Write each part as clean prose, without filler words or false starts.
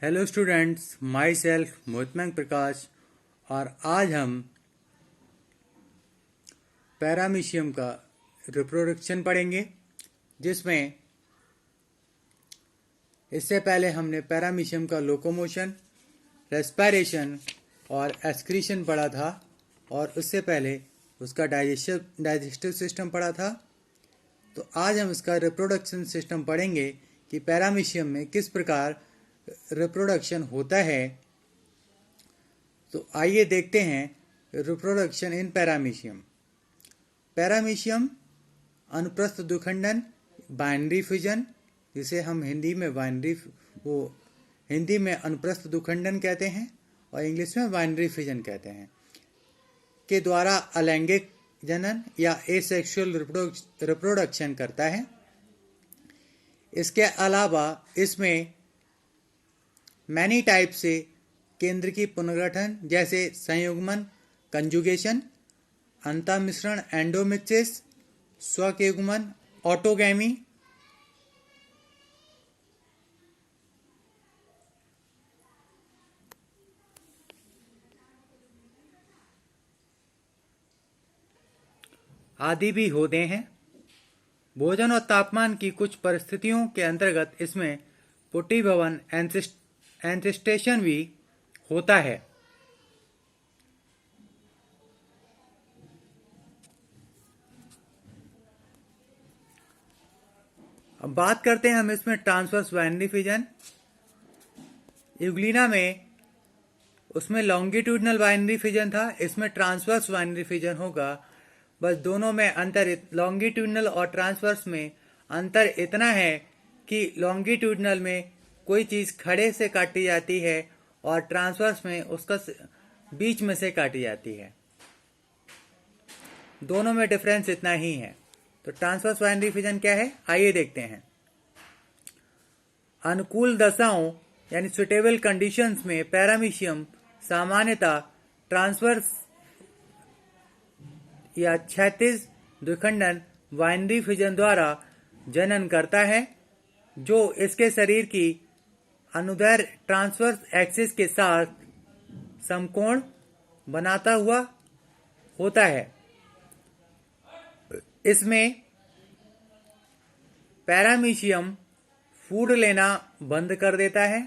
Hello students, my self मोहितमंग प्रकाश। और आज हम पैरामीशियम का रिप्रोडक्शन पढ़ेंगे, जिसमें इससे पहले हमने पैरामीशियम का लोकोमोशन, रेस्पिरेशन और एक्सक्रीशन पढ़ा था, और उससे पहले उसका डाइजेस्टिव सिस्टम पढ़ा था। तो आज हम इसका रिप्रोडक्शन सिस्टम पढ़ेंगे कि पैरामीशियम में किस प्रकार रिप्रोडक्शन होता है। तो आइए देखते हैं रिप्रोडक्शन इन पैरामीशियम। पैरामीशियम अनुप्रस्थ द्विखंडन, बाइनरी फिजन, जिसे हम हिंदी में अनुप्रस्थ द्विखंडन कहते हैं और इंग्लिश में बाइनरी फिजन कहते हैं, के द्वारा अलैंगिक जनन या एसेक्सुअल रिप्रोडक्शन करता है। इसके अलावा इसमें मैनी टाइप से केंद्र की पुनर्गठन, जैसे संयुग्मन कंजुगेशन, अंतःमिश्रण एंडोमिक्सिस, स्वयुग्मन ऑटोगैमी, आदि भी होते हैं। भोजन और तापमान की कुछ परिस्थितियों के अंतर्गत इसमें पुष्टिभवन एंसेस्टेशन भी होता है। अब बात करते हैं हम इसमें ट्रांसवर्स बाइनरी फिजन। यूग्लिना में उसमें लॉन्गिट्यूडनल बाइनरी फिजन था, इसमें ट्रांसवर्स बाइनरी फिजन होगा। बस दोनों में अंतर, लॉन्गिट्यूडनल और ट्रांसवर्स में अंतर इतना है कि लॉन्गिट्यूडनल में कोई चीज़ खड़े से काटी जाती है और ट्रांसवर्स में उसका बीच में से काटी जाती है। दोनों में डिफरेंस इतना ही है। तो ट्रांसवर्स बाइनरी फिजन क्या है, आइए देखते हैं। अनुकूल दशाओं यानी सुटेबल कंडीशंस में पैरामीशियम सामान्यतः ट्रांसवर्स या क्षैतिज द्विखंडन बाइनरी फिजन द्वारा जनन करता है, जो इसके शरीर की अनुदैर्ध्य ट्रांसवर्स एक्सिस के साथ समकोण बनाता हुआ होता है। इसमें पैरामीशियम फूड लेना बंद कर देता है,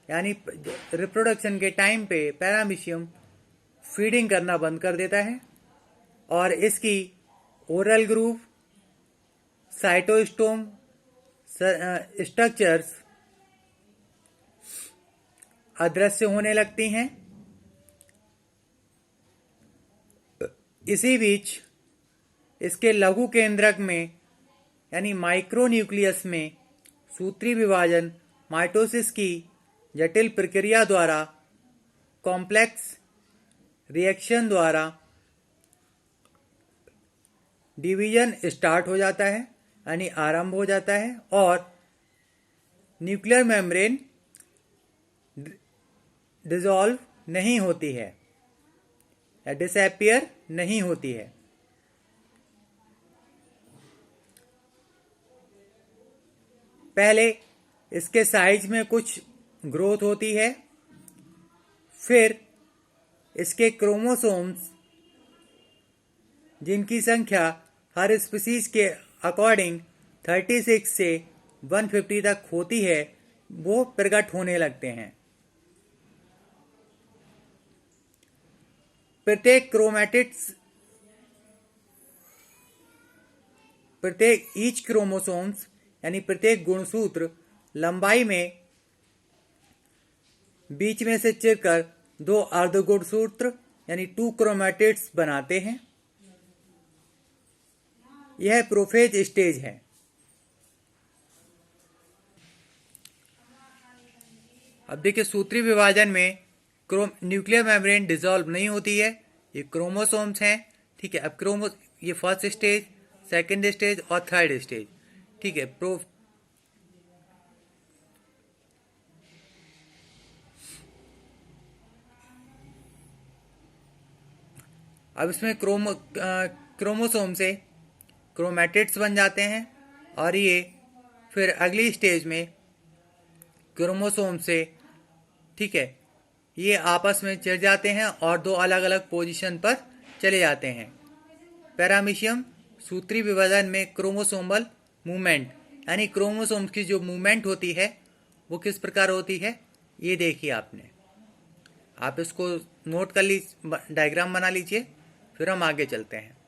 यानी रिप्रोडक्शन के टाइम पे पैरामीशियम फीडिंग करना बंद कर देता है, और इसकी ओरल ग्रूव, साइटोस्टोम स्ट्रक्चर्स अदृश्य होने लगती हैं। इसी बीच इसके लघु केंद्रक में यानी माइक्रोन्यूक्लियस में सूत्री विभाजन माइटोसिस की जटिल प्रक्रिया द्वारा, कॉम्प्लेक्स रिएक्शन द्वारा डिवीजन स्टार्ट हो जाता है, यानी आरंभ हो जाता है, और न्यूक्लियर मेम्ब्रेन डिसॉल्व नहीं होती है या डिसअपियर नहीं होती है। पहले इसके साइज में कुछ ग्रोथ होती है, फिर इसके क्रोमोसोम्स, जिनकी संख्या हर स्पीसीज के अकॉर्डिंग 36 से 150 तक होती है, वो प्रकट होने लगते हैं। प्रत्येक ईच क्रोमोसोम्स यानी प्रत्येक गुणसूत्र लंबाई में बीच में से चिरकर 2 अर्धगुणसूत्र यानी 2 क्रोमैटिड्स बनाते हैं। यह प्रोफेज स्टेज है। अब देखिए, सूत्री विभाजन में न्यूक्लियर मेम्ब्रेन डिसॉल्व नहीं होती है, ये क्रोमोसोम्स हैं, ठीक है। अब ये फर्स्ट स्टेज, सेकंड स्टेज और थर्ड स्टेज, ठीक है। अब इसमें क्रोमोसोम से क्रोमैटिड्स बन जाते हैं, और ये फिर अगली स्टेज में क्रोमोसोम से ठीक है, ये आपस में चिढ़ जाते हैं और दो अलग अलग पोजीशन पर चले जाते हैं। पैरामीशियम सूत्री विभाजन में क्रोमोसोमल मूवमेंट यानी क्रोमोसोम्स की जो मूवमेंट होती है वो किस प्रकार होती है, ये देखिए आपने। आप इसको नोट कर लीजिए, डायग्राम बना लीजिए, फिर हम आगे चलते हैं।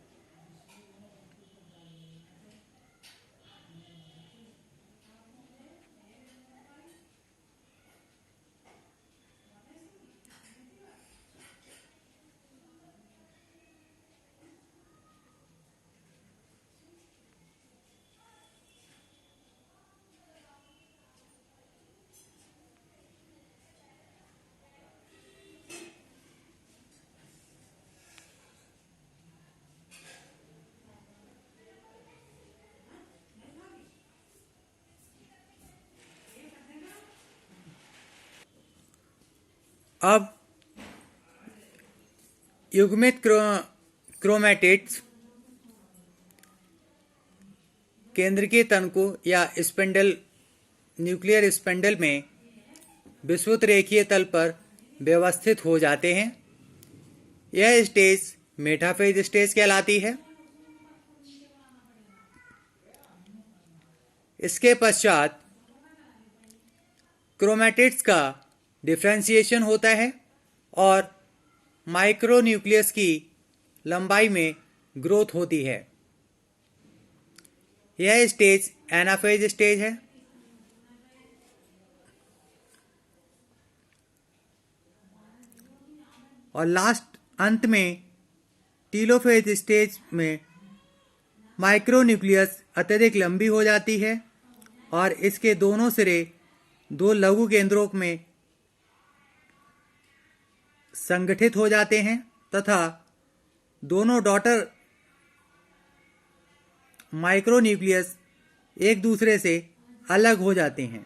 अब युग्मित क्रोमैटिड्स केंद्रीय तंतु या स्पिंडल न्यूक्लियर स्पिंडल में विषुवत रेखीय तल पर व्यवस्थित हो जाते हैं। यह स्टेज मेटाफेज स्टेज कहलाती है। इसके पश्चात क्रोमैटिड्स का डिफ्रेंशिएशन होता है और माइक्रोन्यूक्लियस की लंबाई में ग्रोथ होती है। यह स्टेज एनाफेज स्टेज है। और लास्ट अंत में टीलोफेज स्टेज में माइक्रोन्यूक्लियस अत्यधिक लंबी हो जाती है और इसके दोनों सिरे दो लघु केंद्रों में संगठित हो जाते हैं तथा दोनों डॉटर माइक्रोन्यूक्लियस एक दूसरे से अलग हो जाते हैं।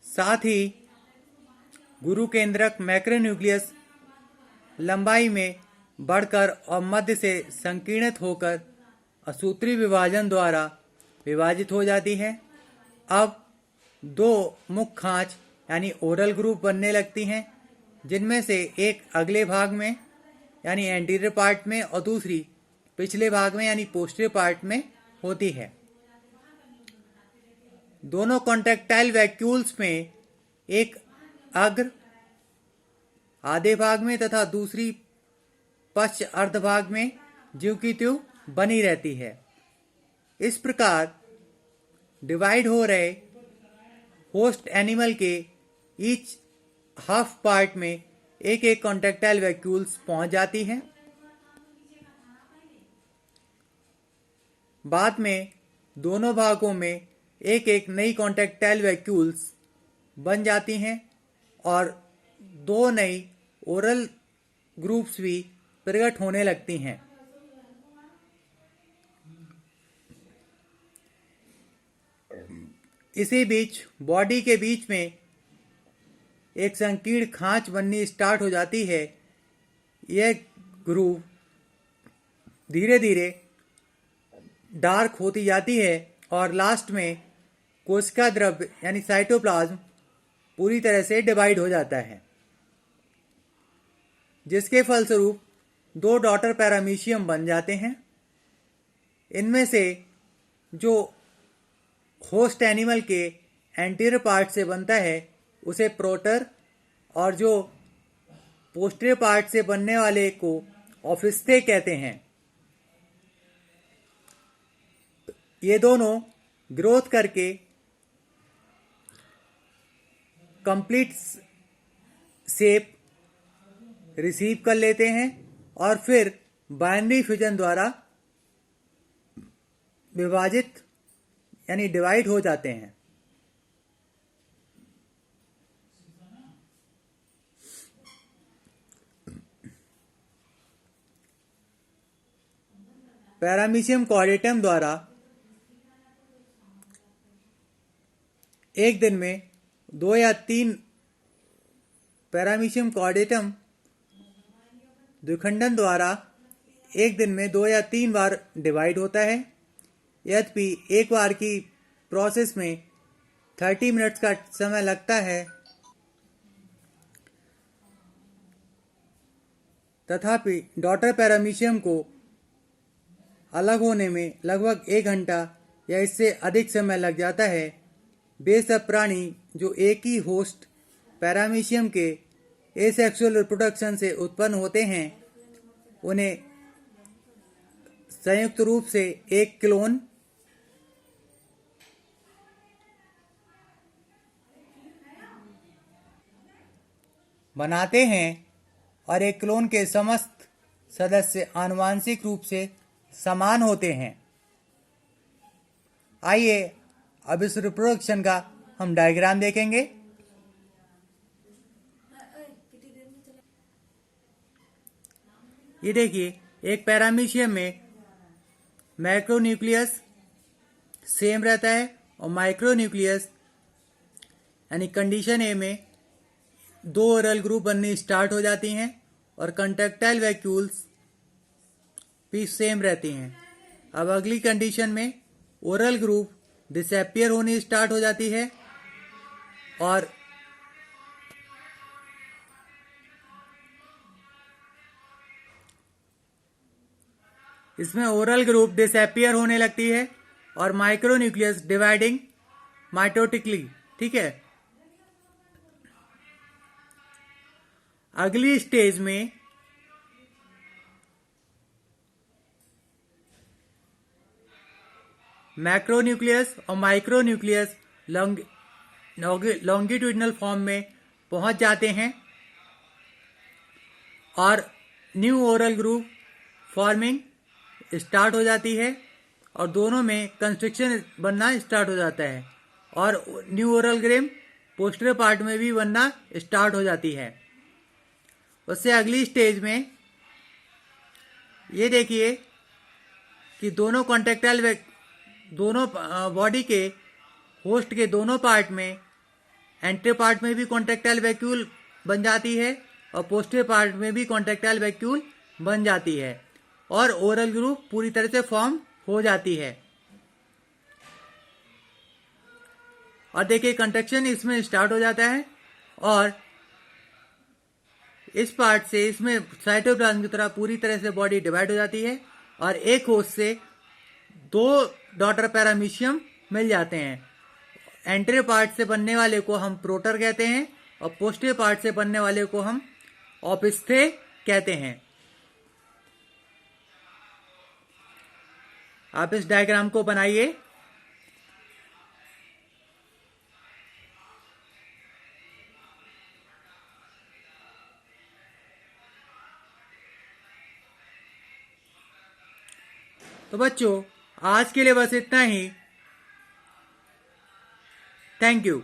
साथ ही गुरु केंद्रक मैक्रोन्यूक्लियस लंबाई में बढ़कर और मध्य से संकीर्णित होकर असूत्री विभाजन द्वारा विभाजित हो जाती है। अब दो मुख्य खांच यानी ओरल ग्रुप बनने लगती हैं, जिनमें से एक अगले भाग में यानी एंटीरियर पार्ट में और दूसरी पिछले भाग में यानी पोस्टीरियर पार्ट में होती है। दोनों कॉन्ट्रैक्टाइल वैक्यूल्स में एक अग्र आधे भाग में तथा दूसरी पश्च अर्ध भाग में ज्यों की त्यों बनी रहती है। इस प्रकार डिवाइड हो रहे होस्ट एनिमल के ईच हाफ पार्ट में एक एक कॉन्ट्रैक्टाइल वैक्यूल्स पहुंच जाती हैं। बाद में दोनों भागों में एक एक नई कॉन्ट्रैक्टाइल वैक्यूल्स बन जाती हैं और दो नई ओरल ग्रुप्स भी प्रकट होने लगती हैं। इसी बीच बॉडी के बीच में एक संकीर्ण खांच बननी स्टार्ट हो जाती है। यह ग्रुव धीरे धीरे डार्क होती जाती है और लास्ट में कोशिका द्रव्य यानी साइटोप्लाज्म पूरी तरह से डिवाइड हो जाता है, जिसके फलस्वरूप दो डॉटर पैरामीशियम बन जाते हैं। इनमें से जो होस्ट एनिमल के एंटीरियर पार्ट से बनता है उसे प्रोटर और जो पोस्टीरियर पार्ट से बनने वाले को ऑफिस्टे कहते हैं। ये दोनों ग्रोथ करके कंप्लीट शेप रिसीव कर लेते हैं और फिर बाइनरी फ्यूजन द्वारा विभाजित यानी डिवाइड हो जाते हैं। पैरामीशियम कॉर्डेटम द्वारा एक दिन में 2 या 3 पैरामीशियम कॉर्डेटम द्विखंडन द्वारा एक दिन में 2 या 3 बार डिवाइड होता है। यद्यपि एक बार की प्रोसेस में 30 मिनट्स का समय लगता है, तथापि डॉटर पैरामीशियम को अलग होने में लगभग 1 घंटा या इससे अधिक समय लग जाता है। वे सब प्राणी जो एक ही होस्ट पैरामीशियम के एसेक्सुअल रिप्रोडक्शन से उत्पन्न होते हैं, उन्हें संयुक्त रूप से एक क्लोन बनाते हैं और एक क्लोन के समस्त सदस्य आनुवंशिक रूप से समान होते हैं। आइए अब इस रिप्रोडक्शन का हम डायग्राम देखेंगे। ये देखिए, एक पैरामीशियम में मैक्रोन्यूक्लियस सेम रहता है और माइक्रोन्यूक्लियस यानी कंडीशन ए में 2 ओरल ग्रुप बननी स्टार्ट हो जाती हैं और कंट्रैक्टाइल वैक्यूल्स भी सेम रहती हैं। अब अगली कंडीशन में ओरल ग्रुप डिसअपियर होनी स्टार्ट हो जाती है और इसमें ओरल ग्रुप डिसअपियर होने लगती है और माइक्रोन्यूक्लियस डिवाइडिंग माइटोटिकली। ठीक है, अगली स्टेज में मैक्रोन्यूक्लियस और माइक्रोन्यूक्लियस लॉन्गिट्यूडिनल फॉर्म में पहुंच जाते हैं और new oral group forming start हो जाती है और दोनों में कंस्ट्रिक्शन बनना स्टार्ट हो जाता है और new oral Graeme posterior part में भी बनना स्टार्ट हो जाती है। उससे अगली स्टेज में ये देखिए कि दोनों बॉडी के होस्ट के दोनों पार्ट में एंटीरियर पार्ट में भी कॉन्ट्रैक्टाइल वैक्यूल बन जाती है और पोस्टीरियर पार्ट में भी कॉन्ट्रैक्टाइल वैक्यूल बन जाती है और ओरल ग्रुप पूरी तरह से फॉर्म हो जाती है। और देखिए, कंट्रैक्शन इसमें स्टार्ट हो जाता है और इस पार्ट से इसमें साइटोप्लाज्म की तरह पूरी तरह से बॉडी डिवाइड हो जाती है और एक होस्ट से 2 डॉटर पैरामीशियम मिल जाते हैं। एंटीरियर पार्ट से बनने वाले को हम प्रोटर कहते हैं और पोस्टीरियर पार्ट से बनने वाले को हम ओपिस्थे कहते हैं। आप इस डायग्राम को बनाइए। तो बच्चों, आज के लिए बस इतना ही। Thank you.